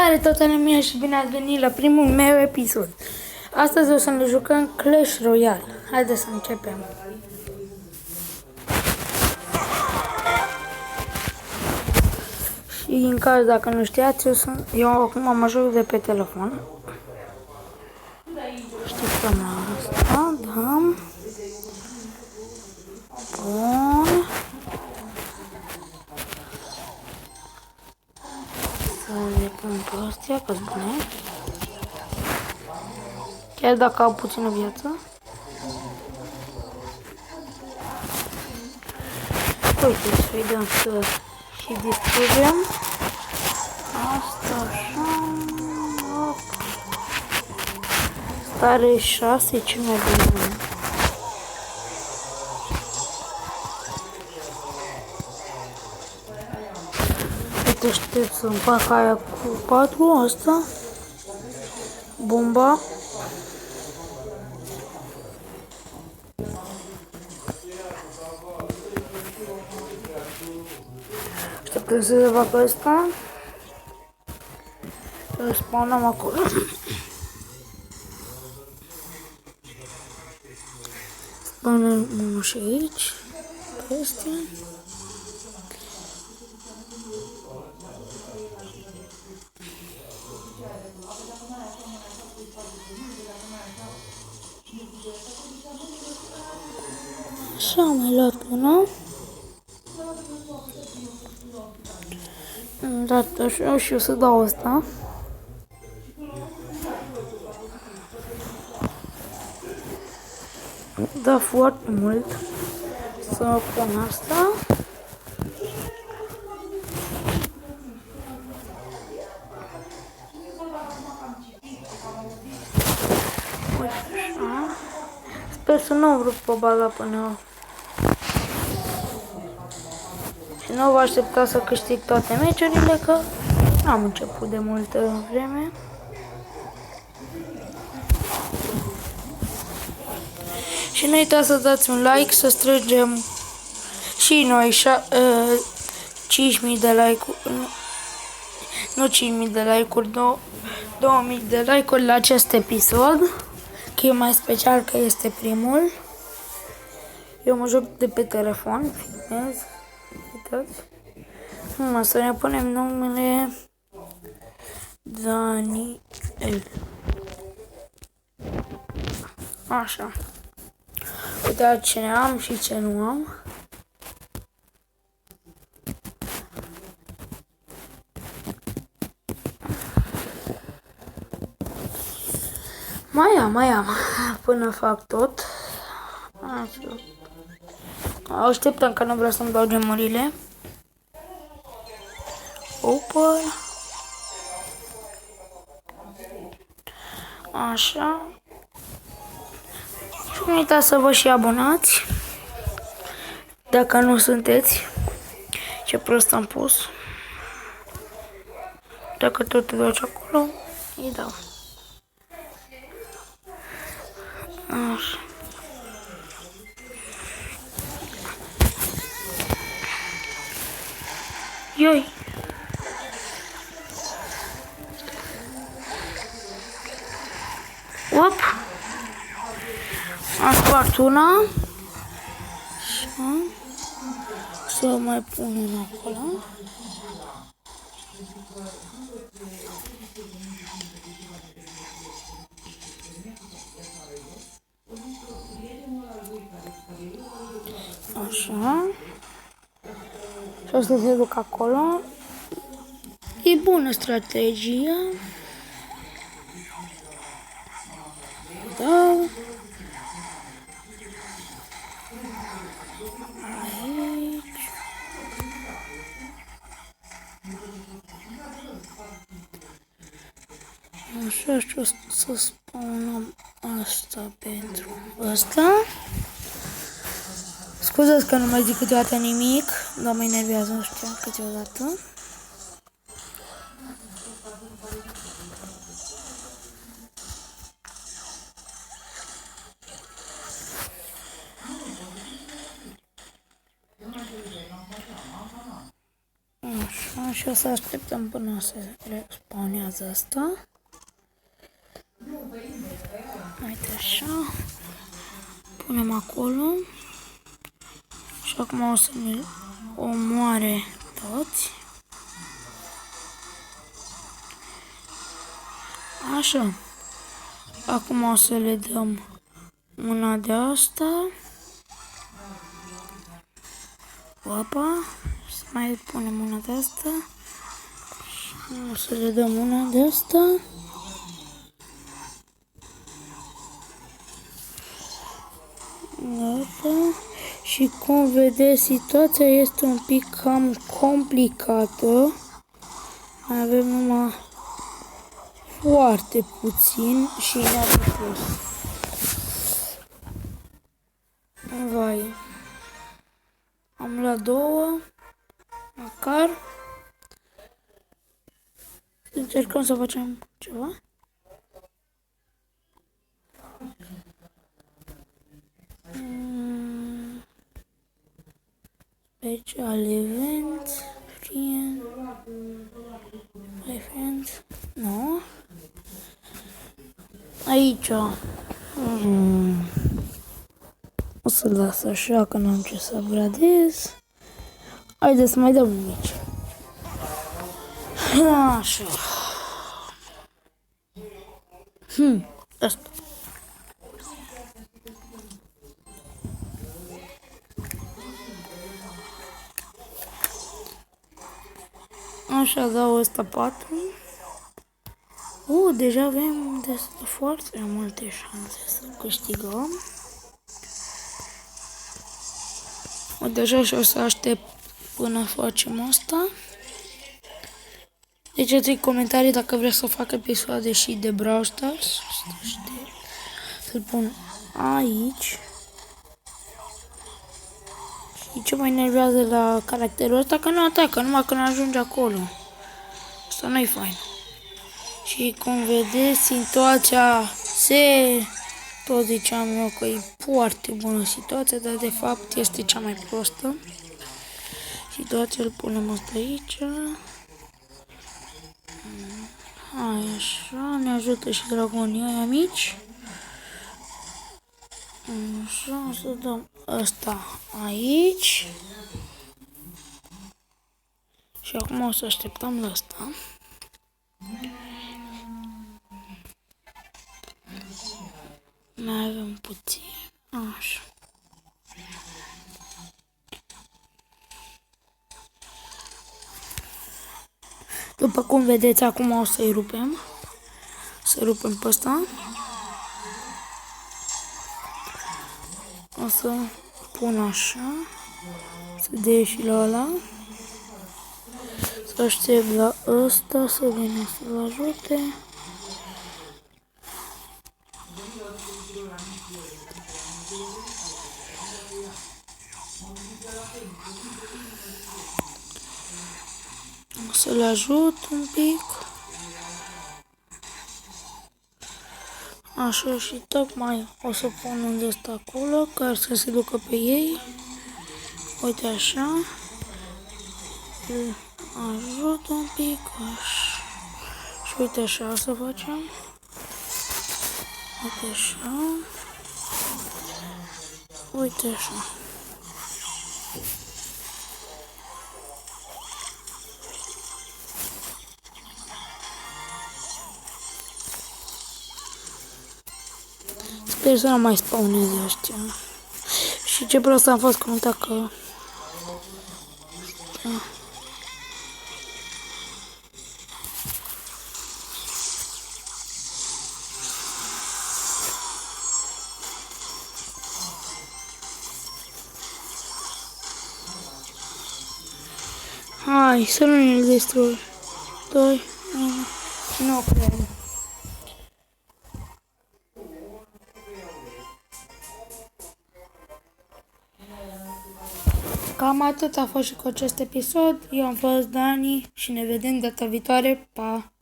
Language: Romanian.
Salutare toată lumea și bine ați venit la primul meu episod. Astăzi o să ne jucăm Clash Royale. Haideți să începem. Și în caz dacă nu știați, eu acum mă joc de pe telefon. Știți cam asta, da. Bun. Să le pun pe astea, că-s bune. Chiar dacă au puțină viață. Uite, să-i dăm să și distrugem. Asta așa. Op. Stare 6, ce mai bine. Uite, aștept să împac aia cu 4, asta. Bomba. Așteptăm să se facă asta. Îl spawnăm acolo. Spawnăm unul și aici. Pe astea. Așa, am mai luat una. Am dat așa și o să dau asta. Da foarte mult să pun asta. Așa. Sper să nu am vrut pe baza până. Și nu vă aștepta să câștig toate meciurile, că am început de multă vreme. Și nu uitați să dați un like, să strângem și noi 5.000 de like-uri, nu 5.000 de like-uri, 2.000 de like-uri la acest episod, că e mai special că este primul. Eu mă joc de pe telefon, filmez, uitați. Să ne punem numele Daniel. Așa. Uitați ce am și ce nu am. Mai am, până fac tot. Așa. Așteptăm că nu vreau să-mi dau gemurile. Open. Așa. Și nu uitați să vă și abonați. Dacă nu sunteți. Ce prost am pus. Dacă tot te duci acolo, îi dau. Așa. Ioi. Op. Am spart una. Așa. Să mai punem acolo. Așa. Și o să se duc acolo. E bună strategia. Da. Aici. Așa, și o să spunem asta pentru asta. Scuzați că nu mai zic câteodată nimic, dar mă enervează, nu știu, câteodată. Așa, Și o să așteptăm până se respawnează asta. Uite așa. Punem acolo. Și acum o să ne omoare toți. Așa. Acum o să le dăm una de asta. Opa. Să mai punem una de asta. Și o să le dăm una de asta. Gata. Și cum vedeți, situația este un pic cam complicată. Mai avem numai foarte puțin și ne-a depus. Vai. Am luat două. Măcar. Încercăm să facem ceva. Special event. Friend. My friend. Nu. Aici. O să las așa că n-am ce să gradez. Haideți să mai dăm mici. Așa. Asta. Așa, dau ăsta 4. Deja avem foarte multe șanse să câștigăm. Deja și o să aștept până facem asta. Deci ați comentarii dacă vreți să fac episoade și de Brawl Stars. Să-l pun aici. Și ce mă enervează la caracterul ăsta, că nu atacă, numai când ajunge acolo. Asta nu-i fain. Și cum vedeți, situația tot ziceam eu că e foarte bună situația, dar de fapt este cea mai prostă. Situația îl punem asta aici. Hai așa, ne ajută și dragonii aia mici. Așa, o să dăm ăsta aici. Și acum o să așteptăm la ăsta. Mai avem puțin. Așa. După cum vedeți, acum o să-i rupem. Să rupem pe ăsta. O să pun așa. Să dea și la ăla. Să aștept la ăsta să vină să-l ajute. O să-l ajut un pic. Așa, și tocmai o să pun unde ăsta acolo, ca să se ducă pe ei. Uite așa. Îl ajut un pic, așa. Și uite așa o să facem. Uite așa. Uite așa. Sper să nu mai spawneze ăștia. Și ce prost am fost comentat că... Da. Hai, să nu ne-l distrug. 2, 1, nu cred. Cam atât a fost și cu acest episod. Eu am fost Dani și ne vedem data viitoare. Pa!